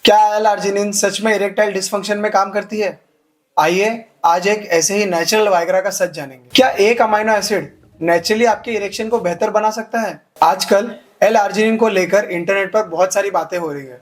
क्या एल-आर्जिनिन सच में erectile dysfunction में काम करती है? आइए आज एक ऐसे ही नेचुरल वाइग्रा का सच जानेंगे। क्या एक अमीनो एसिड नेचुरली आपके इरेक्शन को बेहतर बना सकता है? आजकल एल-आर्जिनिन को लेकर इंटरनेट पर बहुत सारी बातें हो रही है।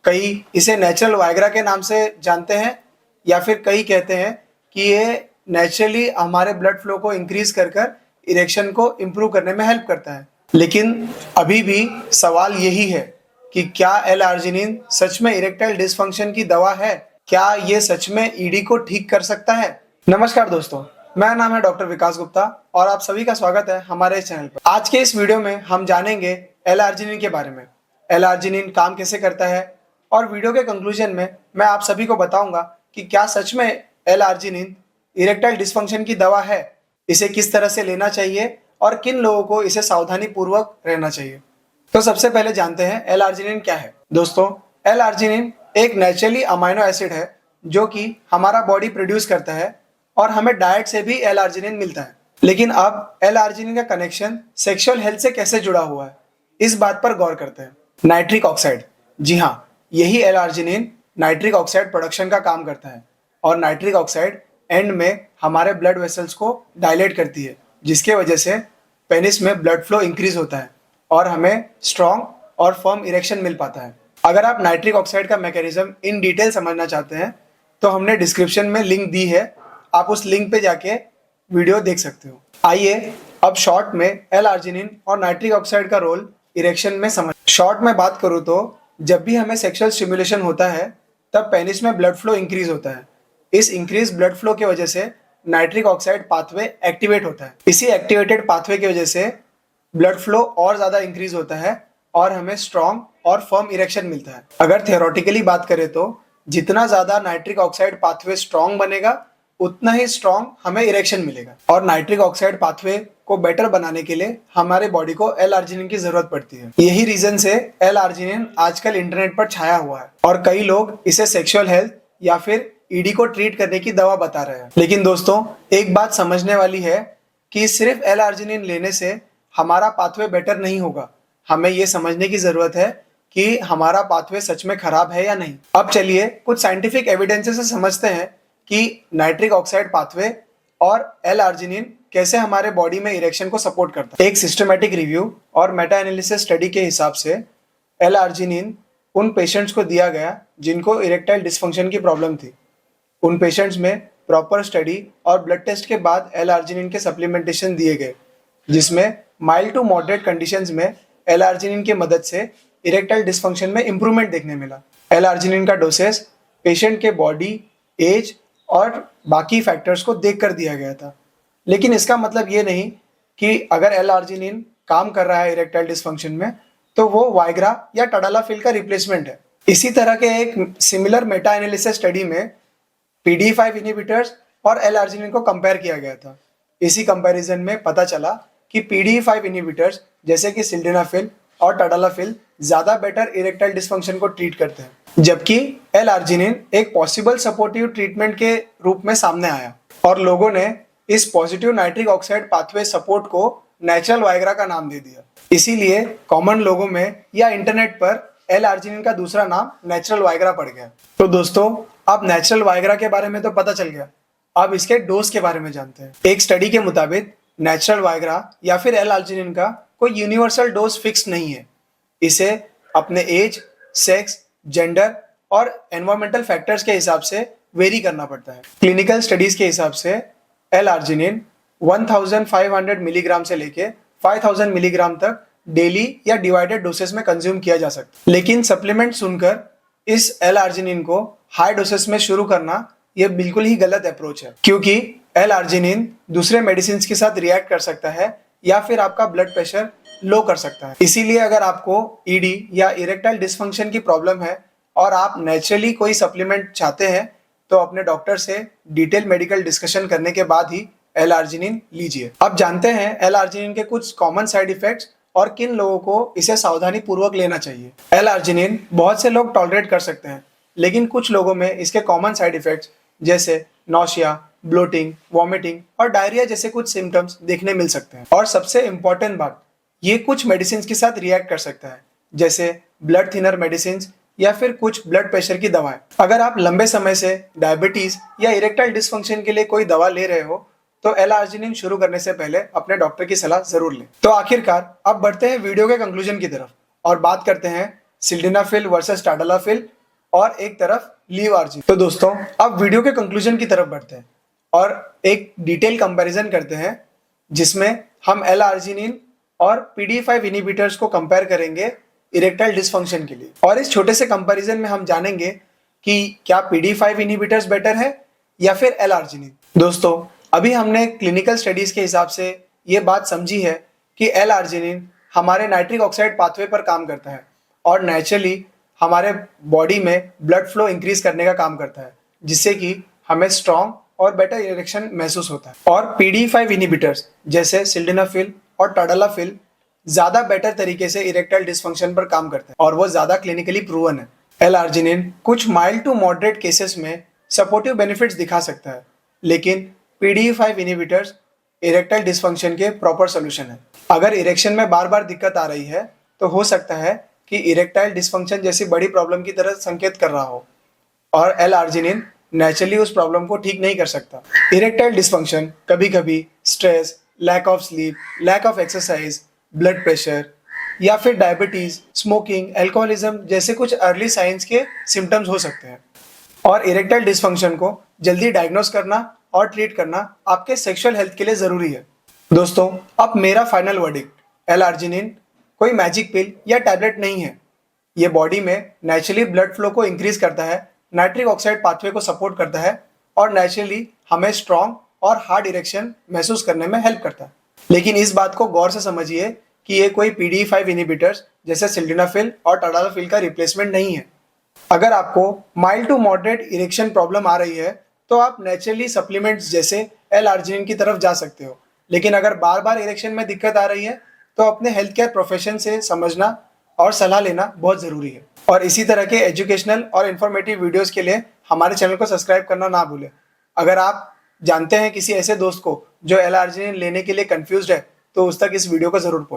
कई इसे नेचुरल वाइग्रा के नाम से जानते हैं या फिर कई कहते हैं कि ये नेचुरली हमारे ब्लड फ्लो को इंक्रीज कर कर इरेक्शन को इम्प्रूव करने में हेल्प करता है। लेकिन अभी भी सवाल यही है कि क्या एल-आर्जिनिन सच में इरेक्टाइल डिसफंक्शन की दवा है? क्या ये सच में ईडी को ठीक कर सकता है? नमस्कार दोस्तों, मेरा नाम है डॉक्टर विकास गुप्ता और आप सभी का स्वागत है हमारे चैनल पर। आज के इस वीडियो में हम जानेंगे एल-आर्जिनिन के बारे में, एल-आर्जिनिन काम कैसे करता है और वीडियो के कंक्लूजन में मैं आप सभी को बताऊंगा कि क्या सच में एल-आर्जिनिन इरेक्टाइल डिसफंक्शन की दवा है, इसे किस तरह से लेना चाहिए और किन लोगों को इसे सावधानी पूर्वक रहना चाहिए। तो सबसे पहले जानते हैं एल-आर्जिनिन क्या है। दोस्तों, एल-आर्जिनिन एक नेचुरली अमीनो एसिड है जो कि हमारा बॉडी प्रोड्यूस करता है और हमें डाइट से भी एल-आर्जिनिन मिलता है। लेकिन अब एल-आर्जिनिन का कनेक्शन सेक्सुअल हेल्थ से कैसे जुड़ा हुआ है, इस बात पर गौर करते हैं। नाइट्रिक ऑक्साइड, जी हाँ, यही एल-आर्जिनिन नाइट्रिक ऑक्साइड प्रोडक्शन का काम करता है और नाइट्रिक ऑक्साइड एंड में हमारे ब्लड वेसल्स को डायलेट करती है, जिसके वजह से पेनिस में ब्लड फ्लो इंक्रीज होता है और हमें स्ट्रॉन्ग और फर्म इरेक्शन मिल पाता है। अगर आप नाइट्रिक ऑक्साइड का मैकेनिज्म इन डिटेल समझना चाहते हैं तो हमने डिस्क्रिप्शन में लिंक दी है, आप उस लिंक पे जाके वीडियो देख सकते हो। आइए अब शॉर्ट में एल-आर्जिनिन और नाइट्रिक ऑक्साइड का रोल इरेक्शन में समझ। शॉर्ट में बात करूँ तो जब भी हमें सेक्सुअल स्टिमुलेशन होता है तब पेनिस में ब्लड फ्लो इंक्रीज होता है। इस इंक्रीज ब्लड फ्लो की वजह से नाइट्रिक ऑक्साइड पाथवे एक्टिवेट होता है। इसी एक्टिवेटेड पाथवे की वजह से ब्लड फ्लो और ज्यादा इंक्रीज होता है और हमें स्ट्रॉन्ग और फर्म इरेक्शन मिलता है। अगर थियोरेटिकली बात करें तो जितना ज्यादा नाइट्रिक ऑक्साइड पाथवे स्ट्रॉन्ग बनेगा उतना ही स्ट्रॉन्ग हमें इरेक्शन मिलेगा। और नाइट्रिक ऑक्साइड पाथवे को बेटर बनाने के लिए हमारे बॉडी को एल-आर्जिनिन की जरूरत पड़ती है। यही रीजन से एल-आर्जिनिन आजकल इंटरनेट पर छाया हुआ है और कई लोग इसे सेक्सुअल हेल्थ या फिर ईडी को ट्रीट करने की दवा बता रहे हैं। लेकिन दोस्तों, एक बात समझने वाली है कि सिर्फ एल-आर्जिनिन लेने से हमारा पाथवे बेटर नहीं होगा। हमें ये समझने की जरूरत है कि हमारा पाथवे सच में खराब है या नहीं। अब चलिए कुछ साइंटिफिक एविडेंसेस से समझते हैं कि नाइट्रिक ऑक्साइड पाथवे और एल-आर्जिनिन कैसे हमारे बॉडी में इरेक्शन को सपोर्ट करता है। एक सिस्टमैटिक रिव्यू और मेटा एनालिसिस स्टडी के हिसाब से एल-आर्जिनिन उन पेशेंट्स को दिया गया जिनको इरेक्टाइल डिसफंक्शन की प्रॉब्लम थी। उन पेशेंट्स में प्रॉपर स्टडी और ब्लड टेस्ट के बाद एल-आर्जिनिन के सप्लीमेंटेशन दिए गए, जिसमें माइल्ड टू मॉडरेट कंडीशंस में एल-आर्जिनिन की मदद से इरेक्टाइल डिसफंक्शन में इंप्रूवमेंट देखने मिला। एल-आर्जिनिन का डोसेस पेशेंट के बॉडी, एज और बाकी फैक्टर्स को देखकर दिया गया था। लेकिन इसका मतलब ये नहीं कि अगर एल-आर्जिनिन काम कर रहा है इरेक्टाइल डिसफंक्शन में तो वो वाइग्रा या टडालाफिल का रिप्लेसमेंट है। इसी तरह के एक सिमिलर मेटा एनालिसिस स्टडी में PDE5 इनहिबिटर्स और एल-आर्जिनिन को कंपेयर किया गया था। इसी कंपैरिजन में पता चला कि PDE5 इनहिबिटर्स जैसे कि सिल्डेनाफिल और टडालाफिल ज्यादा बेटर इरेक्टाइल डिसफंक्शन को ट्रीट करते हैं, जबकि एल-आर्जिनिन एक पॉसिबल सपोर्टिव ट्रीटमेंट के रूप में सामने आया और लोगों ने इस positive nitric oxide pathway support को नेचुरल वाइग्रा का नाम दे दिया। इसीलिए कॉमन लोगों में या इंटरनेट पर एल-आर्जिनिन का दूसरा नाम नेचुरल वाइग्रा पड़ गया। तो दोस्तों, अब नेचुरल वाइग्रा के बारे में तो पता चल गया, अब इसके डोज के बारे में जानते हैं। एक स्टडी के मुताबिक नेचुरल वाइग्रा या फिर एल-आर्जिनिन का कोई यूनिवर्सल डोज फिक्स नहीं है। इसे अपने एज, सेक्स, जेंडर और एनवायरमेंटल फैक्टर्स के हिसाब से वेरी करना पड़ता है। क्लिनिकल स्टडीज के हिसाब से एल-आर्जिनिन 1500 मिलीग्राम से लेके 5000 मिलीग्राम तक डेली या डिवाइडेड डोसेस में कंज्यूम किया जा सकता है। लेकिन सप्लीमेंट सुनकर इस एल-आर्जिनिन को हाई डोसेस में शुरू करना यह बिल्कुल ही गलत अप्रोच है, क्योंकि एल-आर्जिनिन दूसरे मेडिसिन के साथ रिएक्ट कर सकता है या फिर आपका ब्लड प्रेशर लो कर सकता है। इसीलिए अगर आपको ईडी या इरेक्टाइल डिसफंक्शन की प्रॉब्लम है और आप नेचुरली कोई सप्लीमेंट चाहते हैं तो अपने डॉक्टर से डिटेल मेडिकल डिस्कशन करने के बाद ही एल-आर्जिनिन लीजिए। अब जानते हैं एल-आर्जिनिन के कुछ कॉमन साइड इफेक्ट्स और किन लोगों को इसे सावधानी पूर्वक लेना चाहिए। एल-आर्जिनिन बहुत से लोग टॉलरेट कर सकते हैं, लेकिन कुछ लोगों में इसके कॉमन साइड इफेक्ट्स जैसे नौशिया, ब्लोटिंग, वॉमिटिंग और डायरिया जैसे कुछ सिम्टम्स देखने मिल सकते हैं। और सबसे इंपॉर्टेंट बात, ये कुछ मेडिसिन के साथ रिएक्ट कर सकता है, जैसे ब्लड थिनर मेडिसिन या फिर कुछ ब्लड प्रेशर की दवाएं। अगर आप लंबे समय से डायबिटीज या इरेक्टाइल डिसफंक्शन के लिए कोई दवा ले रहे हो तो एल-आर्जिनिन शुरू करने से पहले अपने डॉक्टर की सलाह जरूर लें। तो आखिरकार अब बढ़ते हैं वीडियो के कंक्लूजन की तरफ और बात करते हैं सिल्डेनाफिल वर्सेस टाडालाफिल और एक तरफ लीव-आर्जिनिन। तो दोस्तों अब वीडियो के कंक्लूजन की तरफ बढ़ते हैं और एक डिटेल कंपैरिजन करते हैं जिसमें हम एल-आर्जिनिन और PDE5 इनहिबिटर्स को कंपेयर करेंगे इरेक्टाइल डिसफंक्शन के लिए। और इस छोटे से कंपैरिजन में हम जानेंगे कि क्या PDE5 इनहिबिटर्स बेटर है या फिर एल-आर्जिनिन। दोस्तों अभी हमने क्लिनिकल स्टडीज के हिसाब से ये बात समझी है कि एल-आर्जिनिन हमारे नाइट्रिक ऑक्साइड पाथवे पर काम करता है और नेचुरली हमारे बॉडी में ब्लड फ्लो इंक्रीज करने का काम करता है, जिससे कि हमें स्ट्रॉन्ग और बेटर इरेक्शन महसूस होता है। और PDE5 इनहिबिटर्स जैसे सिल्डेनाफिल और टाडालाफिल ज्यादा बेटर तरीके से इरेक्टाइल डिसफंक्शन पर काम करते हैं और वो ज्यादा क्लिनिकली प्रूवन है। एल-आर्जिनिन कुछ माइल्ड टू मॉडरेट केसेस में सपोर्टिव बेनिफिट्स दिखा सकता है, लेकिन PDE5 इनहिबिटर्स इरेक्टाइल डिसफंक्शन के प्रॉपर सोल्यूशन है। अगर इरेक्शन में बार बार दिक्कत आ रही है तो हो सकता है कि इरेक्टाइल डिसफंक्शन जैसी बड़ी प्रॉब्लम की तरह संकेत कर रहा हो और एल-आर्जिनिन नेचुरली उस प्रॉब्लम को ठीक नहीं कर सकता। इरेक्टाइल डिसफंक्शन कभी कभी stress, lack of sleep, lack of exercise, blood pressure या फिर डायबिटीज, स्मोकिंग, अल्कोहलिज्म जैसे कुछ अर्ली साइंस के सिम्टम्स हो सकते हैं। और इरेक्टाइल डिसफंक्शन को जल्दी डायग्नोस करना और ट्रीट करना आपके सेक्सुअल हेल्थ के लिए जरूरी है। दोस्तों अब मेरा फाइनल वर्डिक्ट, एल-आर्जिनिन कोई मैजिक पिल या टैबलेट नहीं है। ये बॉडी में नेचुरली ब्लड फ्लो को इंक्रीज करता है, नाइट्रिक ऑक्साइड पाथवे को सपोर्ट करता है और नेचुरली हमें स्ट्रॉन्ग और हार्ड इरेक्शन महसूस करने में हेल्प करता है। लेकिन इस बात को गौर से समझिए कि ये कोई PDE5 इनहिबिटर्स जैसे सिल्डेनाफिल और टाडालाफिल का रिप्लेसमेंट नहीं है। अगर आपको mild to moderate erection problem आ रही है तो आप नेचुरली सप्लीमेंट्स जैसे एल-आर्जिनिन की तरफ जा सकते हो, लेकिन अगर बार बार इरेक्शन में दिक्कत आ रही है तो अपने हेल्थ केयर प्रोफेशन से समझना और सलाह लेना बहुत ज़रूरी है। और इसी तरह के एजुकेशनल और इन्फॉर्मेटिव वीडियोस के लिए हमारे चैनल को सब्सक्राइब करना ना भूलें। अगर आप जानते हैं किसी ऐसे दोस्त को जो एल-आर्जिनिन लेने के लिए कंफ्यूज्ड है तो उस तक इस वीडियो को ज़रूर पहुंचाएं।